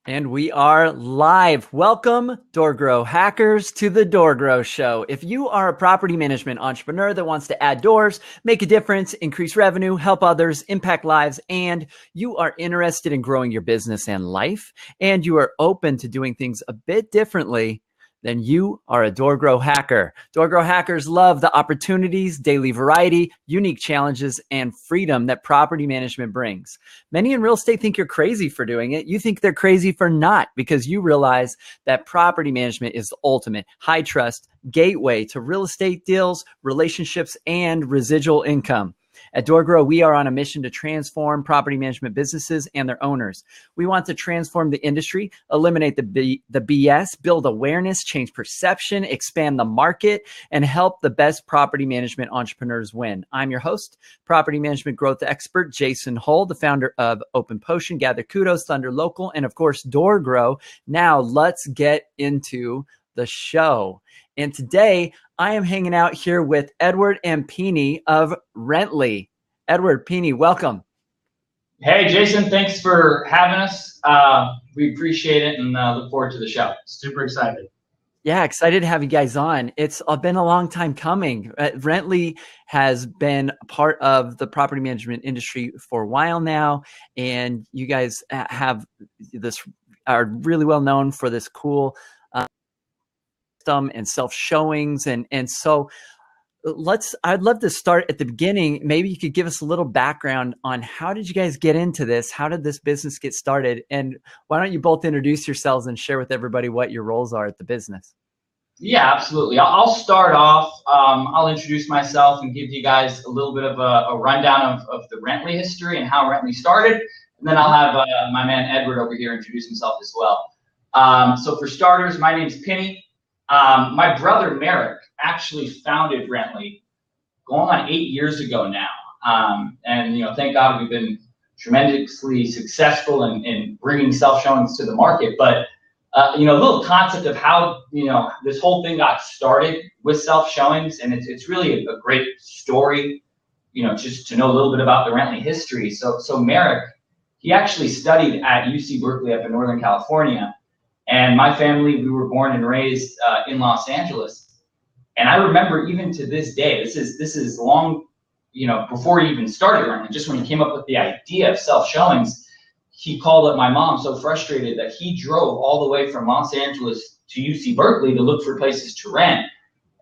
And we are live. Welcome, DoorGrow hackers, to the DoorGrow Show. If you are a property management entrepreneur that wants to add doors, make a difference, increase revenue, help others, impact lives, and you are interested in growing your business and life, and you are open to doing things a bit differently, then you are a DoorGrow hacker. DoorGrow hackers love the opportunities, daily variety, unique challenges, and freedom that property management brings. Many in real estate think you're crazy for doing it. You think they're crazy for not, because you realize that property management is the ultimate high trust gateway to real estate deals, relationships, and residual income. At DoorGrow, we are on a mission to transform property management businesses and their owners. We want to transform the industry, eliminate the BS, build awareness, change perception, expand the market, and help the best property management entrepreneurs win. I'm your host, property management growth expert, Jason Hull, the founder of Open Potion, Gather Kudos, Thunder Local, and of course, DoorGrow. Now let's get into the show. And today I am hanging out here with Edward and Pini of Rently. Edward, Pini, welcome. Hey, Jason, thanks for having us. We appreciate it and look forward to the show. Super excited. Yeah, excited to have you guys on. It's been a long time coming. Rently has been a part of the property management industry for a while now, and you guys have this, are really well known for this cool and self showings. And so I'd love to start at the beginning. Maybe you could give us a little background on how did you guys get into this? How did this business get started? And why don't you both introduce yourselves and share with everybody what your roles are at the business? Yeah, absolutely. I'll start off. I'll introduce myself and give you guys a little bit of a rundown of the Rently history and how Rently started. And then I'll have my man Edward over here introduce himself as well. So for starters, my name's Pini. My brother Merrick actually founded Rently going on 8 years ago now. And, thank God we've been tremendously successful in bringing self-showings to the market. But, a little concept of how, this whole thing got started with self-showings. And it's really a great story, just to know a little bit about the Rently history. So Merrick, he actually studied at UC Berkeley up in Northern California. And my family, we were born and raised in Los Angeles. And I remember even to this day, this is long, before he even started Rently, just when he came up with the idea of self-showings, he called up my mom so frustrated that he drove all the way from Los Angeles to UC Berkeley to look for places to rent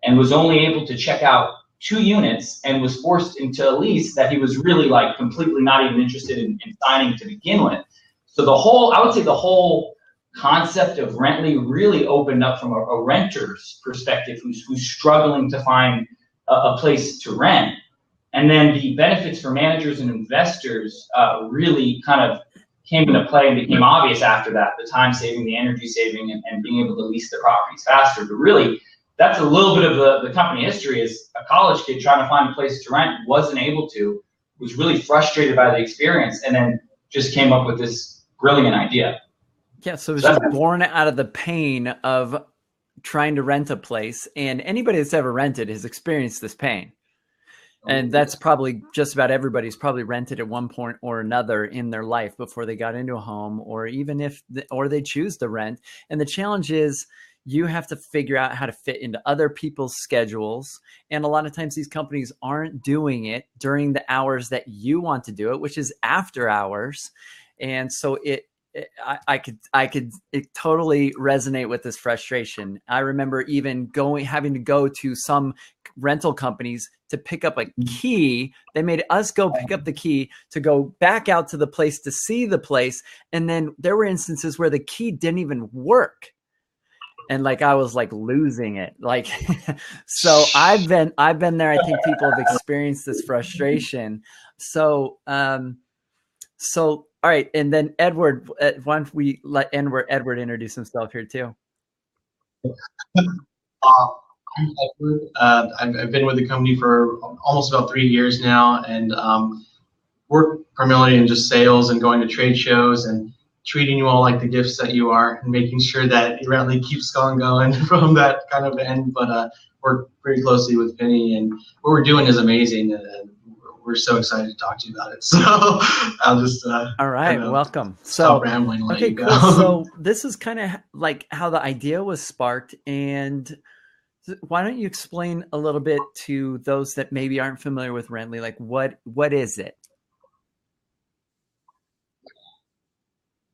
and was only able to check out 2 units and was forced into a lease that he was really completely not even interested in signing to begin with. So I would say the whole concept of Rently really opened up from a renter's perspective who's struggling to find a place to rent. And then the benefits for managers and investors really kind of came into play and became obvious after that, the time saving, the energy saving, and being able to lease the properties faster. But really, that's a little bit of the company history. Is a college kid trying to find a place to rent, wasn't able to, was really frustrated by the experience, and then just came up with this brilliant idea. Yeah, so it was just born out of the pain of trying to rent a place. And anybody that's ever rented has experienced this pain. And that's probably just about everybody's probably rented at one point or another in their life before they got into a home, or even or they choose to rent. And the challenge is you have to figure out how to fit into other people's schedules. And a lot of times these companies aren't doing it during the hours that you want to do it, which is after hours. And so I could totally resonate with this frustration. I remember even having to go to some rental companies to pick up a key. They made us go pick up the key to go back out to the place to see the place. And then there were instances where the key didn't even work. And I was losing it. So I've been there. I think people have experienced this frustration. So, all right, and then Edward, why don't we let Edward introduce himself here too? I'm Edward. I've been with the company for almost about 3 years now, and work primarily in just sales and going to trade shows and treating you all like the gifts that you are, and making sure that it really keeps going from that kind of end. But work pretty closely with Pini, and what we're doing is amazing. And we're so excited to talk to you about it. So I'll just all right, welcome. Stop rambling. And okay, cool. So this is kind of like how the idea was sparked, and why don't you explain a little bit to those that maybe aren't familiar with Rently? Like, what is it?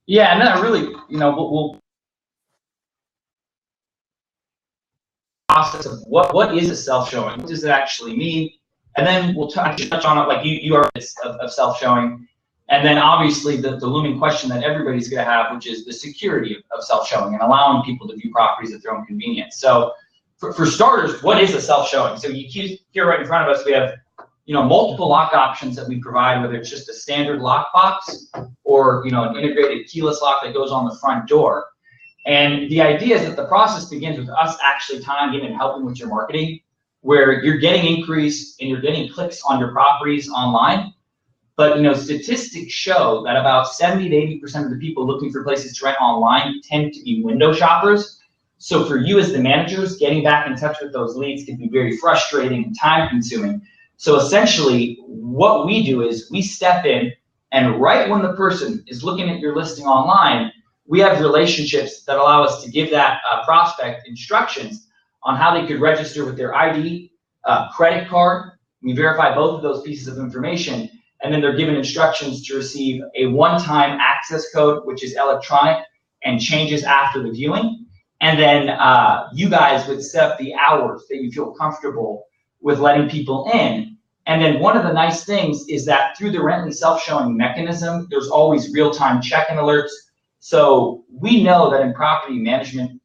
Yeah, and then really, we'll process of what is a self-showing, what does it actually mean, and then we'll touch on it like you are of self-showing, and then obviously the looming question that everybody's going to have, which is the security of self-showing and allowing people to view properties at their own convenience. So for starters, what is a self-showing? So you keep here right in front of us, we have multiple lock options that we provide, whether it's just a standard lock box or an integrated keyless lock that goes on the front door. And the idea is that the process begins with us actually tying in and helping with your marketing, where you're getting inquiries and you're getting clicks on your properties online. But statistics show that about 70 to 80% of the people looking for places to rent online tend to be window shoppers. So for you as the managers, getting back in touch with those leads can be very frustrating and time consuming. So essentially what we do is we step in, and right when the person is looking at your listing online, we have relationships that allow us to give that prospect instructions on how they could register with their ID, credit card. We verify both of those pieces of information, and then they're given instructions to receive a one-time access code, which is electronic and changes after the viewing. And then you guys would set the hours that you feel comfortable with letting people in. And then one of the nice things is that through the Rently self-showing mechanism, there's always real-time check-in alerts. So we know that in property management,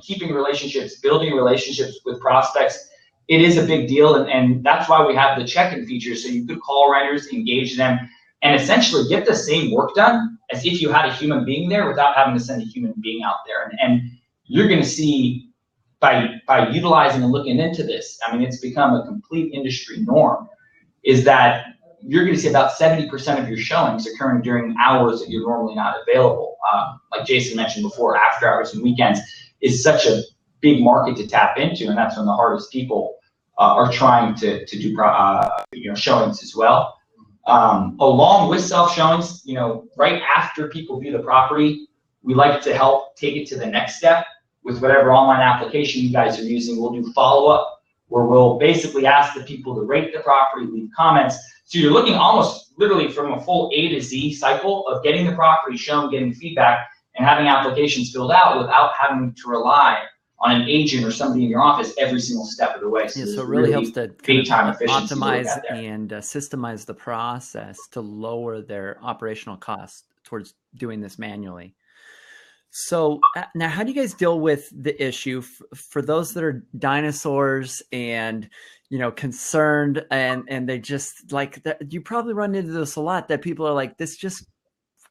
keeping relationships, building relationships with prospects, it is a big deal. And that's why we have the check-in feature. So you could call renters, engage them, and essentially get the same work done as if you had a human being there without having to send a human being out there. And you're going to see by utilizing and looking into this, I mean, it's become a complete industry norm, is that you're going to see about 70% of your showings occurring during hours that you're normally not available. Like Jason mentioned before, after hours and weekends is such a big market to tap into, and that's when the hardest people are trying to do showings as well. Along with self showings, right after people view the property, we like to help take it to the next step with whatever online application you guys are using. We'll do follow up, where we'll basically ask the people to rate the property, leave comments. So you're looking almost literally from a full A to Z cycle of getting the property shown, getting feedback, and having applications filled out without having to rely on an agent or somebody in your office every single step of the way. So it really helps to optimize and systemize the process to lower their operational costs towards doing this manually. So now, how do you guys deal with the issue for those that are dinosaurs and, concerned and they just like that? You probably run into this a lot, that people are like, this just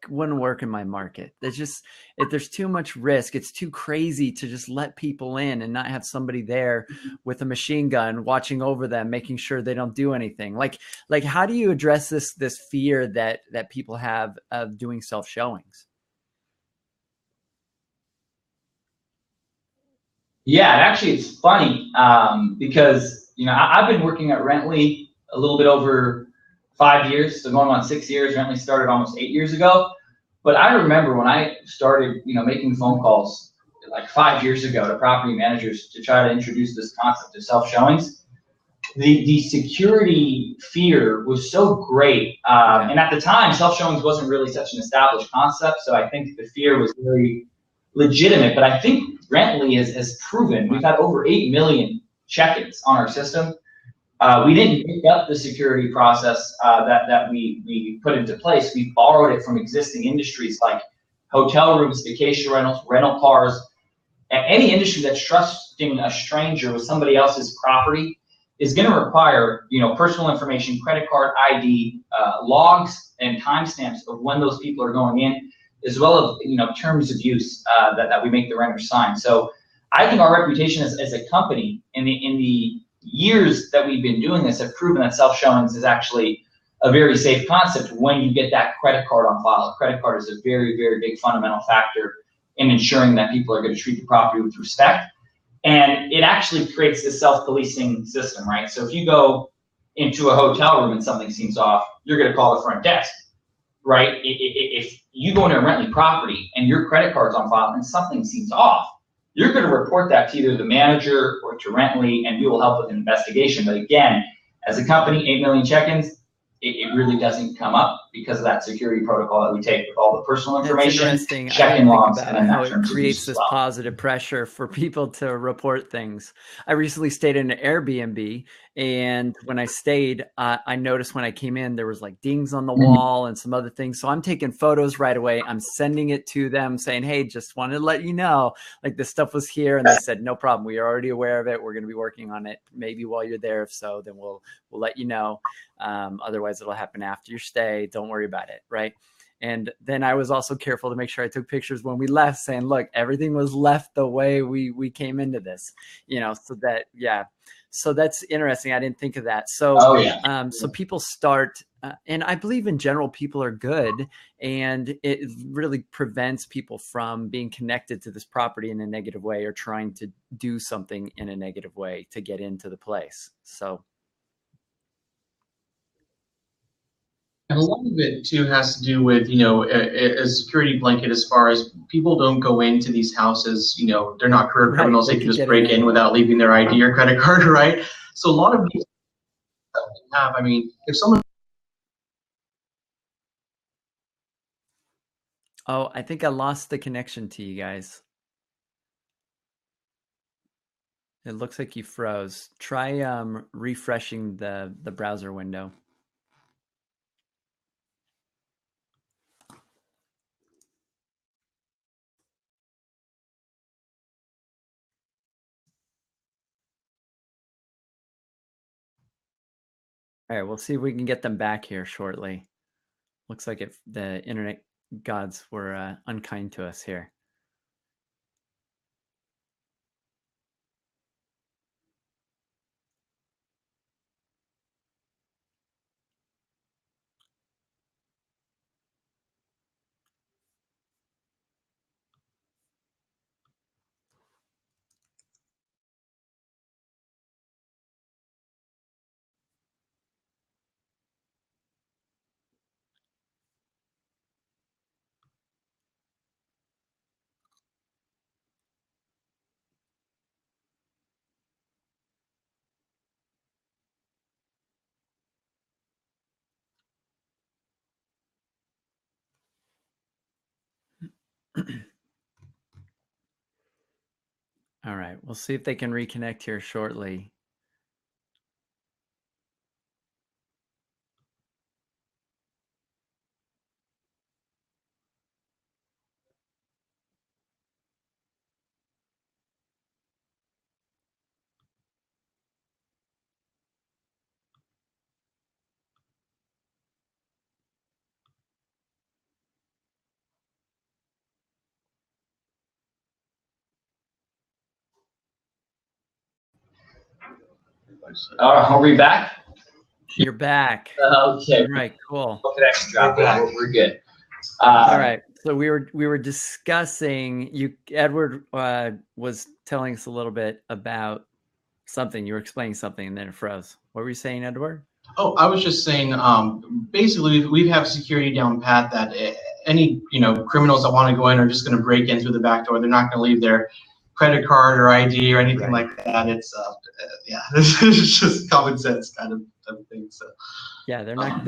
wouldn't work in my market. There's too much risk. It's too crazy to just let people in and not have somebody there with a machine gun watching over them, making sure they don't do anything. Like how do you address this fear that people have of doing self showings? Yeah, actually, it's funny because I've been working at Rently a little bit over 5 years, so going on 6 years. Rently started almost 8 years ago, but I remember when I started, making phone calls like 5 years ago to property managers to try to introduce this concept of self showings. The security fear was so great, and at the time, self showings wasn't really such an established concept, so I think the fear was very legitimate. But I think Rently has proven we've had over 8 million check-ins on our system. We didn't make up the security process that we put into place. We borrowed it from existing industries like hotel rooms, vacation rentals, rental cars. Any industry that's trusting a stranger with somebody else's property is going to require, personal information, credit card, ID, logs, and timestamps of when those people are going in, as well as terms of use that we make the renter sign. So I think our reputation as a company in the years that we've been doing this have proven that self showings is actually a very safe concept when you get that credit card on file. A credit card is a very, very big fundamental factor in ensuring that people are going to treat the property with respect. And it actually creates this self-policing system, right? So if you go into a hotel room and something seems off, you're going to call the front desk, right? If you go into a Rentley property and your credit card's on file and something seems off, you're going to report that to either the manager or to Rentley, and we will help with an investigation. But again, as a company, 8 million check-ins, it really doesn't come up because of that security protocol that we take with all the personal information, check-in logs, and then how it creates this positive pressure for people to report things. I recently stayed in an Airbnb, and when I stayed, I noticed when I came in, there was like dings on the wall and some other things. So I'm taking photos right away. I'm sending it to them saying, hey, just wanted to let you know, like this stuff was here. And they said, no problem. We are already aware of it. We're going to be working on it. Maybe while you're there. If so, then we'll let you know. Otherwise it'll happen after your stay. Don't worry about it. Right. And then I was also careful to make sure I took pictures when we left saying, look, everything was left the way we came into this, so that, yeah. So that's interesting. I didn't think of that. So, so people start, and I believe in general, people are good, and it really prevents people from being connected to this property in a negative way or trying to do something in a negative way to get into the place. So. And a lot of it too has to do with, a security blanket as far as people don't go into these houses, they're not career criminals. They can just break in without leaving their ID or credit card, right? So a lot of these that we have, I mean, if someone. Oh, I think I lost the connection to you guys. It looks like you froze. Try refreshing the browser window. All right, we'll see if we can get them back here shortly. Looks like the internet gods were unkind to us here. All right, we'll see if they can reconnect here shortly. Are we back? You're back. Okay. Right. Cool. Connection dropped. We're good. All right. So we were discussing. Edward was telling us a little bit about something. You were explaining something, and then it froze. What were you saying, Edward? Oh, I was just saying. Basically, we have security down pat that any criminals that want to go in are just going to break in through the back door. They're not going to leave their credit card or ID or anything like that. It's this is just common sense kind of thing. So yeah, they're not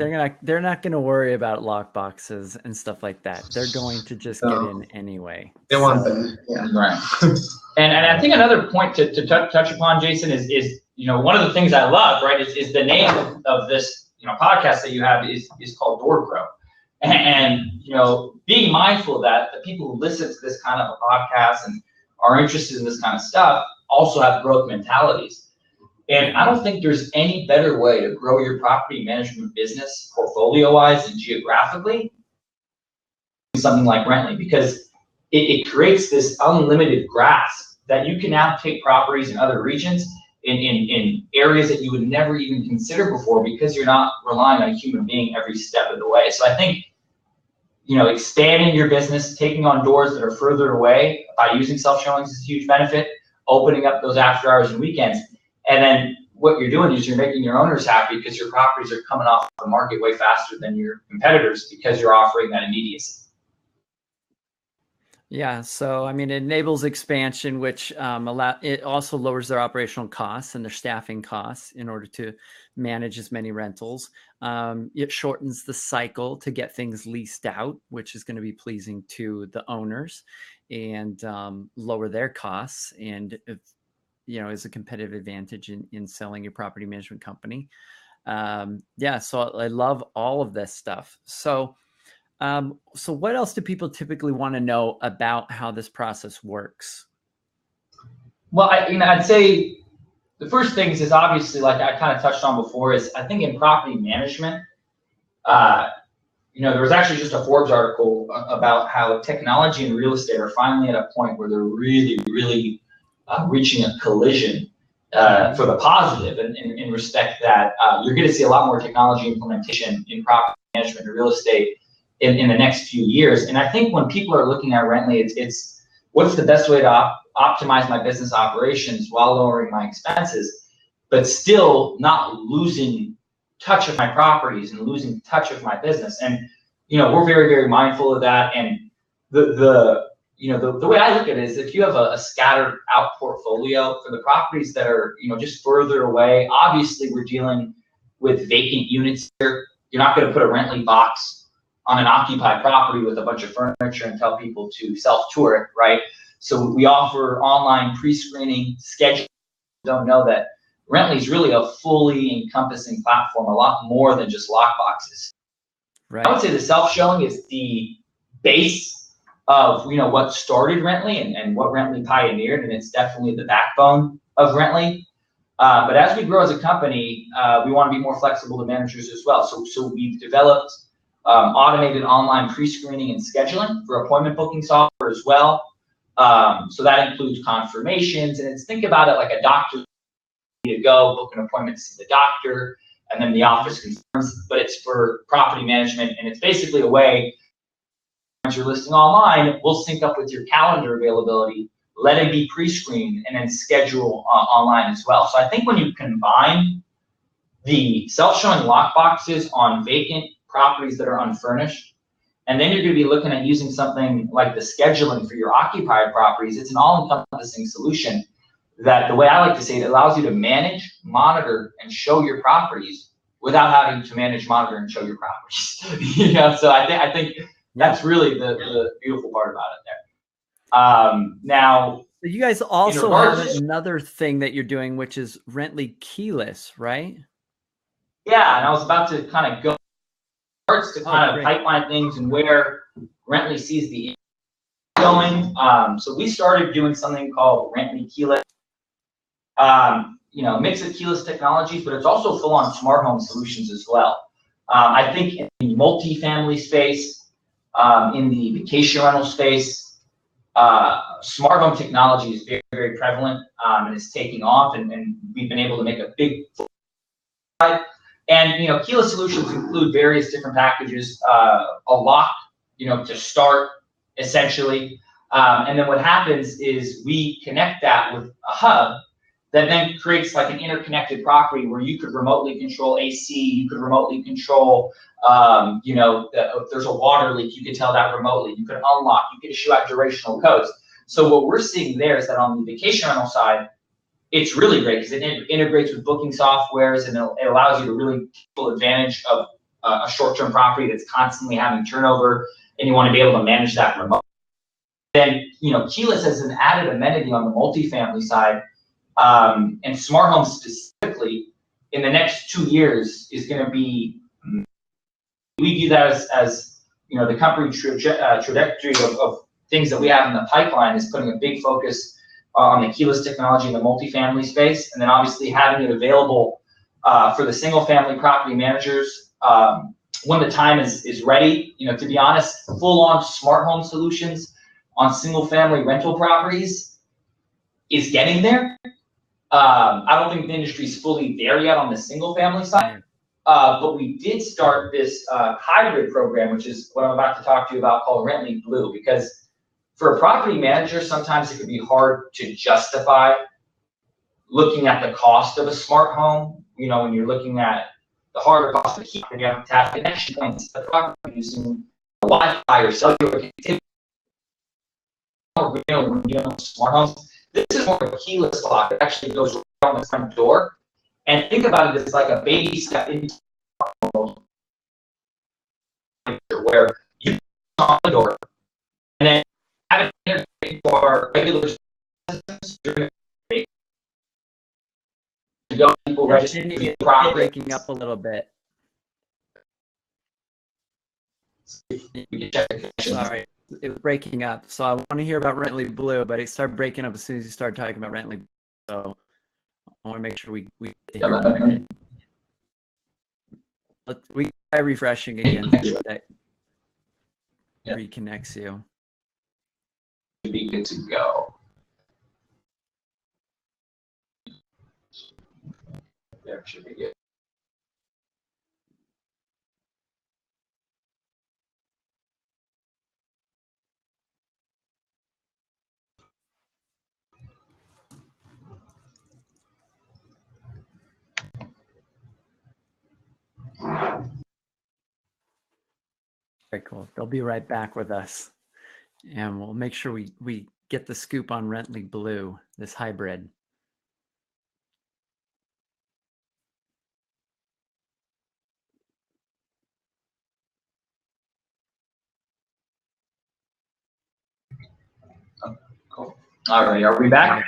going to worry about lock boxes and stuff like that. They're going to just get in anyway. They want them, yeah, right. and I think another point to touch upon, Jason, is one of the things I love, right, is the name of this podcast that you have is called DoorGrow, and being mindful that the people who listen to this kind of a podcast and are interested in this kind of stuff also have growth mentalities. And I don't think there's any better way to grow your property management business portfolio-wise and geographically than something like Rentley, because it creates this unlimited grasp that you can now take properties in other regions in areas that you would never even consider before, because you're not relying on a human being every step of the way. So I think expanding your business, taking on doors that are further away by using self-showings is a huge benefit. Opening up those after hours and weekends, and then what you're doing is you're making your owners happy because your properties are coming off the market way faster than your competitors because you're offering that immediacy. Yeah, so I mean, it enables expansion, which it also lowers their operational costs and their staffing costs in order to manage as many rentals. It shortens the cycle to get things leased out, which is going to be pleasing to the owners, and lower their costs, and is a competitive advantage in selling your property management company. Yeah, so I love all of this stuff. So what else do people typically want to know about how this process works? Well, I'd say the first things is obviously, like I kind of touched on before, is I think in property management, there was actually just a Forbes article about how technology and real estate are finally at a point where they're really, really reaching a collision for the positive, in respect that you're going to see a lot more technology implementation in property management and real estate in the next few years. And I think when people are looking at Rently, it's what's the best way to optimize my business operations while lowering my expenses, but still not losing touch of my properties and losing touch of my business. And we're very, very mindful of that. And the way I look at it is, if you have a scattered out portfolio for the properties that are just further away, obviously we're dealing with vacant units here. You're not going to put a Rently box on an occupied property with a bunch of furniture and tell people to self-tour it, right? So we offer online pre-screening, scheduling. Don't know that Rently is really a fully encompassing platform, a lot more than just lockboxes. Right. I would say the self-showing is the base of what started Rently and what Rently pioneered, and it's definitely the backbone of Rently. But as we grow as a company, we want to be more flexible to managers as well. So we've developed automated online pre-screening and scheduling for appointment booking software as well. So that includes confirmations, and think about it like a doctor to go book an appointment to see the doctor, and then the office confirms, but it's for property management, and it's basically a way, once you're listing online, we'll sync up with your calendar availability, let it be pre-screened, and then schedule online as well. So I think when you combine the self-showing lockboxes on vacant properties that are unfurnished, and then you're going to be looking at using something like the scheduling for your occupied properties, it's an all-encompassing solution that, the way I like to say it, allows you to manage, monitor, and show your properties without having to manage, monitor, and show your properties. So I think that's really the beautiful part about it there. Now, so you guys also have another thing that you're doing, which is Rently Keyless, right? Yeah, and I was about to kind of go to kind of pipeline things and where Rently sees the going. So we started doing something called Rently Keyless. Mix of keyless technologies, but it's also full-on smart home solutions as well. I think in the multifamily space, in the vacation rental space, smart home technology is very, very prevalent and is taking off, and we've been able to make a big. And keyless solutions include various different packages, a lock, to start essentially, and then what happens is we connect that with a hub that then creates like an interconnected property where you could remotely control AC, you could remotely control, if there's a water leak, you could tell that remotely, you could unlock, you could issue out durational codes. So what we're seeing there is that on the vacation rental side, it's really great because it integrates with booking softwares, and it allows you to really take full advantage of a short-term property that's constantly having turnover, and you want to be able to manage that remotely. Then, keyless as an added amenity on the multifamily side, and smart home specifically, in the next 2 years is going to be, we view that as the company trajectory of things that we have in the pipeline is putting a big focus on the keyless technology in the multifamily space, and then obviously having it available for the single family property managers when the time is ready. To be honest, full-on smart home solutions on single family rental properties is getting there. I don't think the industry is fully there yet on the single family side, but we did start this hybrid program, which is what I'm about to talk to you about, called Rently Blue, because for a property manager, sometimes it can be hard to justify looking at the cost of a smart home, you know, when you're looking at the hardware cost of the heat, then you have to have connection points to the property using Wi-Fi or cellular connectivity. When you're dealing smart homes, this is more of a keyless lock that actually goes right on the front door. And think about it as like a baby step into the world where you on the door and then have it interface for regular systems to go people register the property. Breaking up a little bit. Sorry, it was breaking up. So I want to hear about Rentley Blue, but it started breaking up as soon as you started talking about Rentley Blue. So I want to make sure we try refreshing again. That reconnects you. Should be good to go. There should be good. Very cool. They'll be right back with us, and we'll make sure we get the scoop on Rentley Blue, this hybrid. Cool. All right, are we back?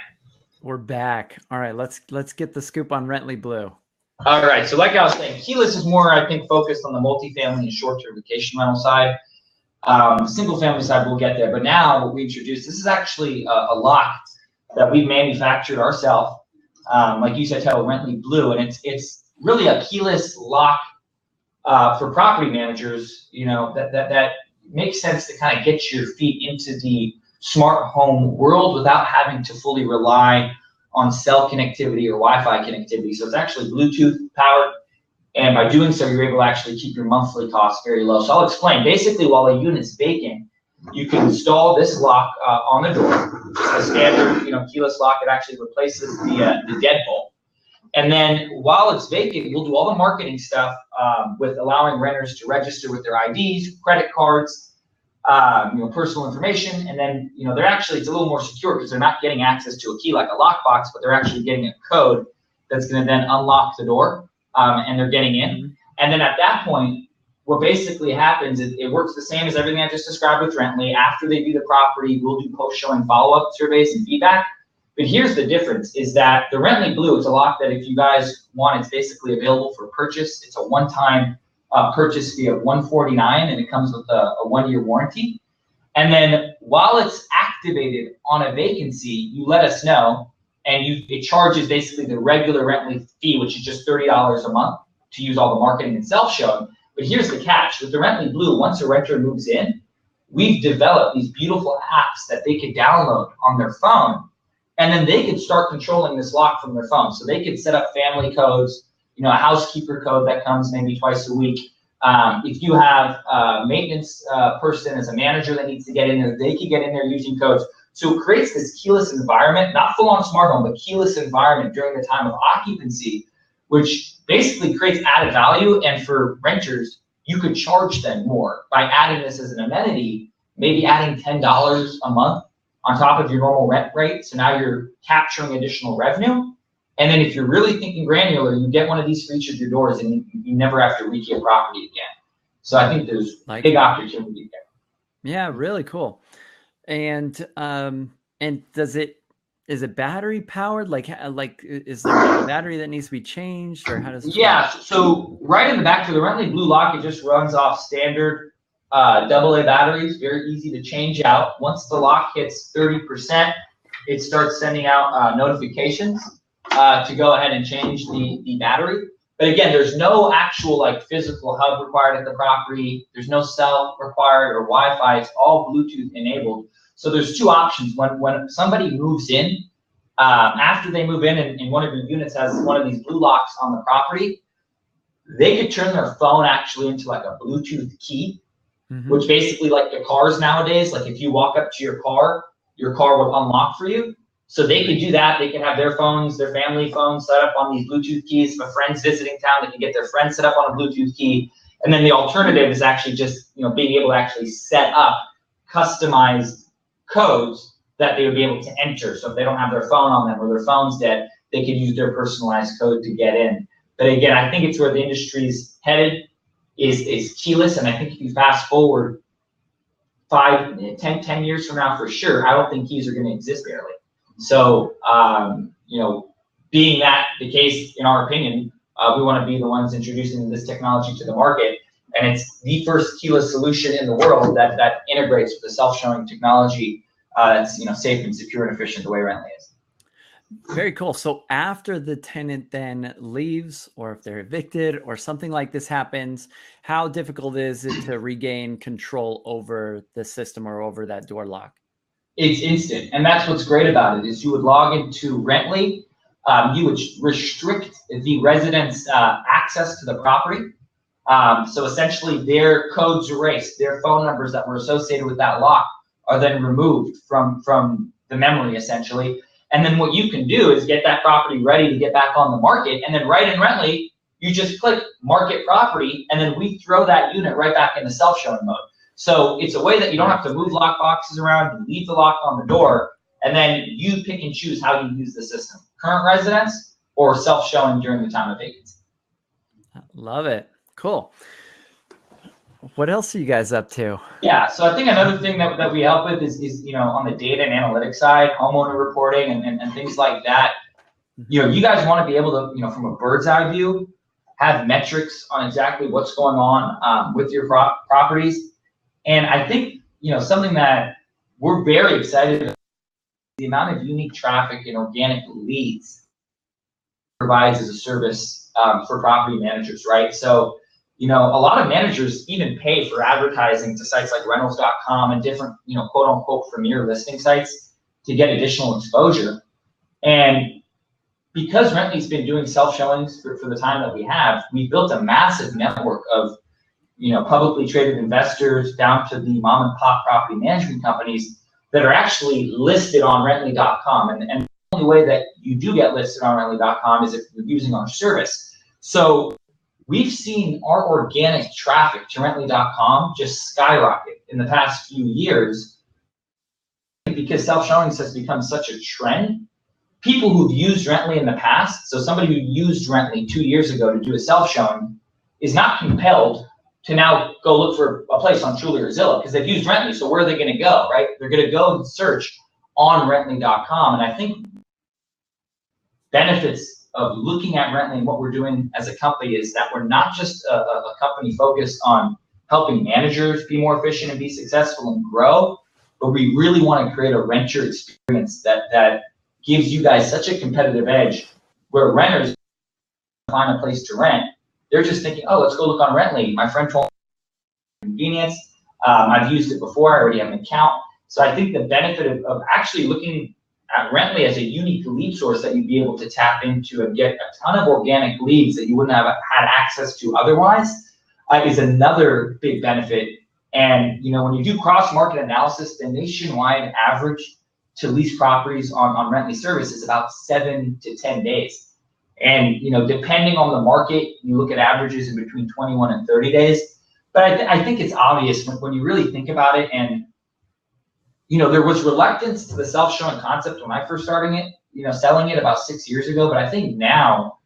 We're back. All right, let's get the scoop on Rentley Blue. All right, so like I was saying, keyless is more, I think, focused on the multifamily and short-term vacation rental side. Single family side, we'll get there. But now what we introduced, this is actually a lock that we manufactured ourselves. Like you said, titled Rentley Blue, and it's really a keyless lock for property managers. You know, that makes sense to kind of get your feet into the smart home world without having to fully rely on cell connectivity or Wi-Fi connectivity. So it's actually Bluetooth powered. And by doing so, you're able to actually keep your monthly costs very low. So I'll explain. Basically, while a unit's vacant, you can install this lock on the door. Just a standard, keyless lock. It actually replaces the deadbolt. And then while it's vacant, we'll do all the marketing stuff with allowing renters to register with their IDs, credit cards, personal information. And then, they're actually, it's a little more secure because they're not getting access to a key like a lockbox, but they're actually getting a code that's going to then unlock the door. And they're getting in. And then at that point, what basically happens is it works the same as everything I just described with Rentley. After they view the property, we'll do post-showing follow-up surveys and feedback. But here's the difference, is that the Rentley Blue, it's a lock that if you guys want, it's basically available for purchase. It's a one-time purchase fee of $149, and it comes with a 1-year warranty. And then while it's activated on a vacancy, you let us know. And it charges basically the regular Rentley fee, which is just $30 a month to use all the marketing and self-showing. But here's the catch. With the Rentley Blue, once a renter moves in, we've developed these beautiful apps that they could download on their phone. And then they could start controlling this lock from their phone. So they could set up family codes, a housekeeper code that comes maybe twice a week. If you have a maintenance person as a manager that needs to get in there, they could get in there using codes. So it creates this keyless environment, not full-on smart home, but keyless environment during the time of occupancy, which basically creates added value. And for renters, you could charge them more by adding this as an amenity, maybe adding $10 a month on top of your normal rent rate. So now you're capturing additional revenue. And then if you're really thinking granular, you get one of these for each of your doors, and you never have to rekey a property again. So I think there's big opportunity there. Yeah, really cool. And is it battery powered? Like is there a battery that needs to be changed, or how does it work? So right in the back for the Rentley Blue lock, it just runs off standard AA batteries, very easy to change out. Once the lock hits 30%, it starts sending out notifications to go ahead and change the battery. But again, there's no actual physical hub required at the property. There's no cell required or Wi-Fi. It's all Bluetooth enabled. So there's two options. When somebody moves in, after they move in and one of your units has one of these blue locks on the property, they could turn their phone actually into a Bluetooth key, which basically like the cars nowadays, if you walk up to your car will unlock for you. So they could do that. They can have their phones, their family phones set up on these Bluetooth keys. If a friend's visiting town, they can get their friend set up on a Bluetooth key. And then the alternative is actually just, being able to actually set up customized codes that they would be able to enter. So if they don't have their phone on them or their phone's dead, they could use their personalized code to get in. But again, I think it's where the industry's headed is keyless. And I think if you fast forward 10 years from now, for sure, I don't think keys are going to exist barely. So, being that the case, in our opinion, we want to be the ones introducing this technology to the market. And it's the first keyless solution in the world that integrates with the self-showing technology that's safe and secure and efficient the way Rently is. Very cool. So after the tenant then leaves, or if they're evicted or something like this happens, how difficult is it to regain control over the system or over that door lock? It's instant. And that's what's great about it is you would log into Rently. You would restrict the residents' access to the property. So essentially their codes erased, their phone numbers that were associated with that lock are then removed from the memory essentially. And then what you can do is get that property ready to get back on the market. And then right in Rently, you just click market property, and then we throw that unit right back into self-showing mode. So it's a way that you don't have to move lock boxes around, you leave the lock on the door, and then you pick and choose how you use the system. Current residents or self-showing during the time of vacancy. Love it. Cool. What else are you guys up to? Yeah, so I think another thing that we help with is on the data and analytics side, homeowner reporting and things like that. You guys want to be able to, from a bird's eye view, have metrics on exactly what's going on with your properties. And I think, something that we're very excited about, the amount of unique traffic and organic leads provides as a service for property managers, right? So, a lot of managers even pay for advertising to sites like rentals.com and different, quote unquote, premier listing sites to get additional exposure. And because Rently's been doing self-showings for the time that we have, we've built a massive network of, publicly traded investors down to the mom and pop property management companies that are actually listed on rently.com. And the only way that you do get listed on rently.com is if you're using our service. So we've seen our organic traffic to rently.com just skyrocket in the past few years because self-showings has become such a trend. People who've used Rently in the past, so somebody who used Rently 2 years ago to do a self-showing is not compelled to now go look for a place on Trulia or Zillow because they've used Rently. So where are they going to go, right? They're going to go and search on rently.com. And I think benefits of looking at Rently and what we're doing as a company is that we're not just a company focused on helping managers be more efficient and be successful and grow, but we really want to create a renter experience that gives you guys such a competitive edge where renters find a place to rent. They're just thinking, oh, let's go look on Rently. My friend told me convenience. I've used it before. I already have an account. So I think the benefit of actually looking at Rently as a unique lead source that you'd be able to tap into and get a ton of organic leads that you wouldn't have had access to otherwise is another big benefit. And when you do cross-market analysis, the nationwide average to lease properties on Rently service is about 7 to 10 days. And depending on the market, you look at averages in between 21 and 30 days. But I think it's obvious when you really think about it. And there was reluctance to the self-showing concept when I first started it, selling it about 6 years ago. But I think now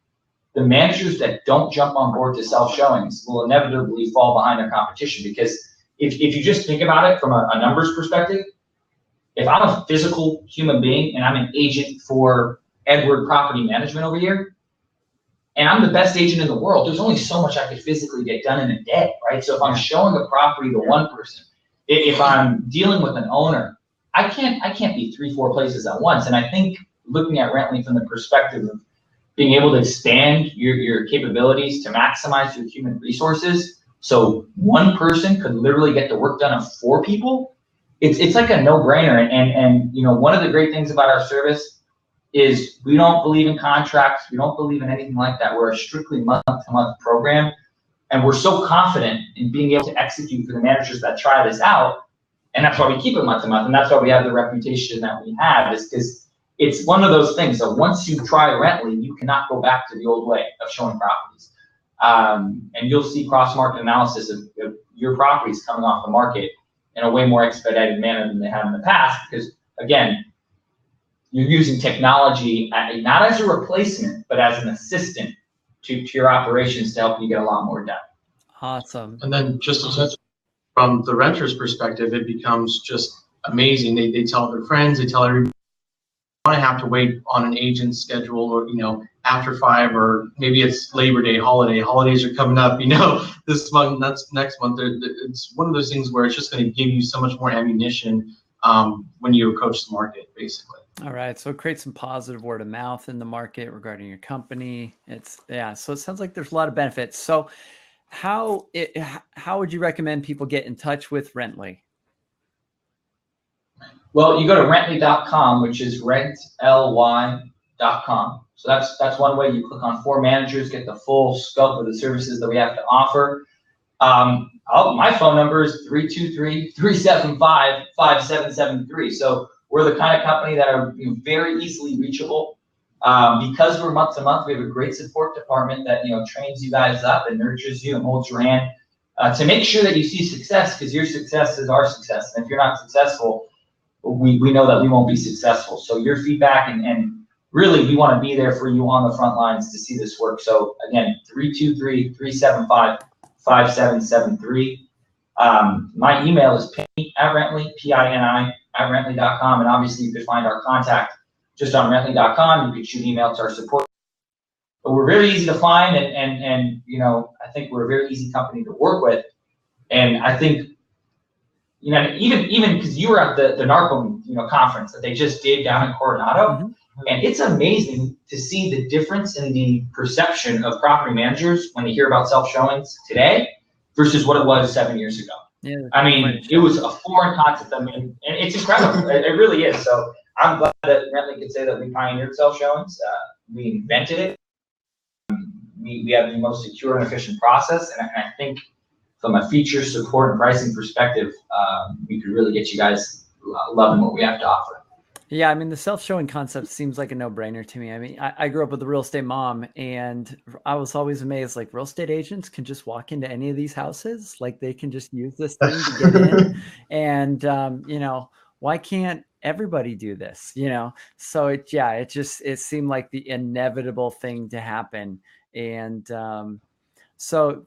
the managers that don't jump on board to self-showings will inevitably fall behind their competition. Because if you just think about it from a numbers perspective, if I'm a physical human being and I'm an agent for Edward Property Management over here, and I'm the best agent in the world, there's only so much I could physically get done in a day, right? So if I'm showing a property to one person, if I'm dealing with an owner, I can't be 3-4 places at once. And I think looking at Rently from the perspective of being able to expand your capabilities to maximize your human resources, so one person could literally get the work done of 4 people, it's like a no-brainer. And one of the great things about our service is we don't believe in contracts. We don't believe in anything like that. We're a strictly month-to-month program. And we're so confident in being able to execute for the managers that try this out. And that's why we keep it month-to-month. And that's why we have the reputation that we have, is because it's one of those things. So once you try Rently, you cannot go back to the old way of showing properties. And you'll see cross-market analysis of your properties coming off the market in a way more expedited manner than they have in the past, because again, you're using technology not as a replacement, but as an assistant to your operations to help you get a lot more done. Awesome. And then just from the renter's perspective, it becomes just amazing. They tell their friends, they tell everybody. Want to have to wait on an agent's schedule, or after 5, or maybe it's Labor Day holidays are coming up, this month, that's next month. It's one of those things where it's just going to give you so much more ammunition when you approach the market, basically. All right, so create some positive word of mouth in the market regarding your company. So it sounds like there's a lot of benefits. So how would you recommend people get in touch with Rently? Well, you go to rently.com, which is rently.com. So that's one way. You click on For Managers, get the full scope of the services that we have to offer. My phone number is 323-375-5773. So we're the kind of company that are very easily reachable. Because we're month to month, we have a great support department that trains you guys up and nurtures you and holds your hand to make sure that you see success, because your success is our success. And if you're not successful, we know that we won't be successful. So your feedback and really we want to be there for you on the front lines to see this work. So again, 323-375-5773. My email is Pini@Rently, Pini@Rently.com. And obviously you could find our contact just on Rently.com. You could shoot an email to our support. But we're very easy to find, and I think we're a very easy company to work with. And I think even because you were at the NARPM conference that they just did down in Coronado, Mm-hmm. and it's amazing to see the difference in the perception of property managers when they hear about self-showings today versus what it was 7 years ago. Yeah, I mean, it was a foreign concept. I mean, and it's incredible. It really is. So I'm glad that Rently could say that we pioneered self-showings. We invented it. We have the most secure and efficient process, and I think from a feature, support, and pricing perspective, we could really get you guys loving what we have to offer. Yeah, I mean, the self-showing concept seems like a no-brainer to me. I mean, I grew up with a real estate mom, and I was always amazed, like, real estate agents can just walk into any of these houses. Like, they can just use this thing to get in. And, why can't everybody do this? So it seemed like the inevitable thing to happen. And, well,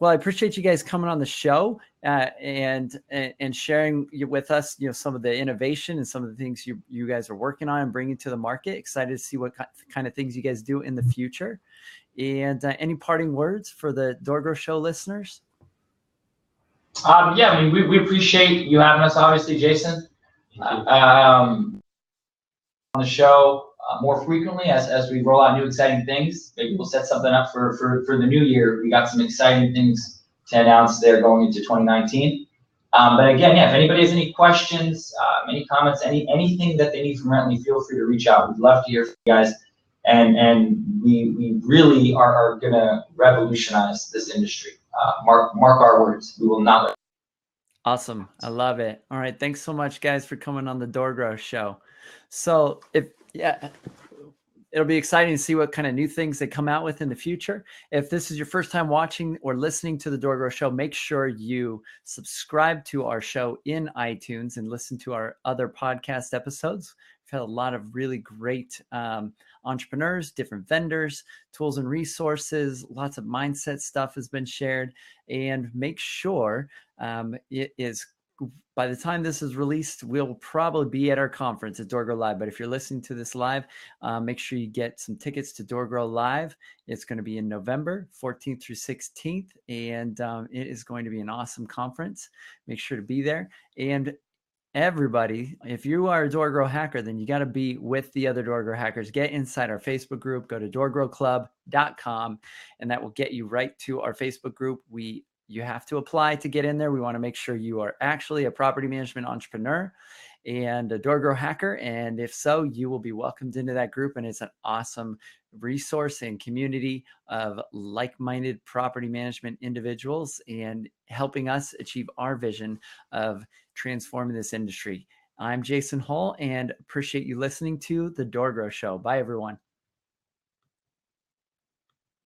I appreciate you guys coming on the show and sharing with us, some of the innovation and some of the things you guys are working on and bringing to the market. Excited to see what kind of things you guys do in the future. And any parting words for the DoorGrow Show listeners? Yeah, I mean, we appreciate you having us, obviously, Jason, on the show more frequently as we roll out new exciting things. Maybe we'll set something up for the new year. We got some exciting things to announce there going into 2019. But again, if anybody has any questions, any comments, anything that they need from Rently, feel free to reach out. We'd love to hear from you guys. And we really are going to revolutionize this industry. Mark our words. We will not let. Awesome. I love it. All right. Thanks so much, guys, for coming on the DoorGrow Show. So it'll be exciting to see what kind of new things they come out with in the future. If this is your first time watching or listening to the DoorGrow Show, make sure you subscribe to our show in iTunes and listen to our other podcast episodes. We've had a lot of really great entrepreneurs, different vendors, tools and resources. Lots of mindset stuff has been shared. And make sure it is, by the time this is released, we'll probably be at our conference at DoorGrow Live. But if you're listening to this live, make sure you get some tickets to DoorGrow Live. It's going to be in November 14th through 16th. And it is going to be an awesome conference. Make sure to be there. And everybody, if you are a DoorGrow hacker, then you got to be with the other DoorGrow hackers. Get inside our Facebook group. Go to doorgrowclub.com, and that will get you right to our Facebook group. You have to apply to get in there. We want to make sure you are actually a property management entrepreneur and a DoorGrow hacker. And if so, you will be welcomed into that group. And it's an awesome resource and community of like-minded property management individuals and helping us achieve our vision of transforming this industry. I'm Jason Hull, and appreciate you listening to The DoorGrow Show. Bye, everyone.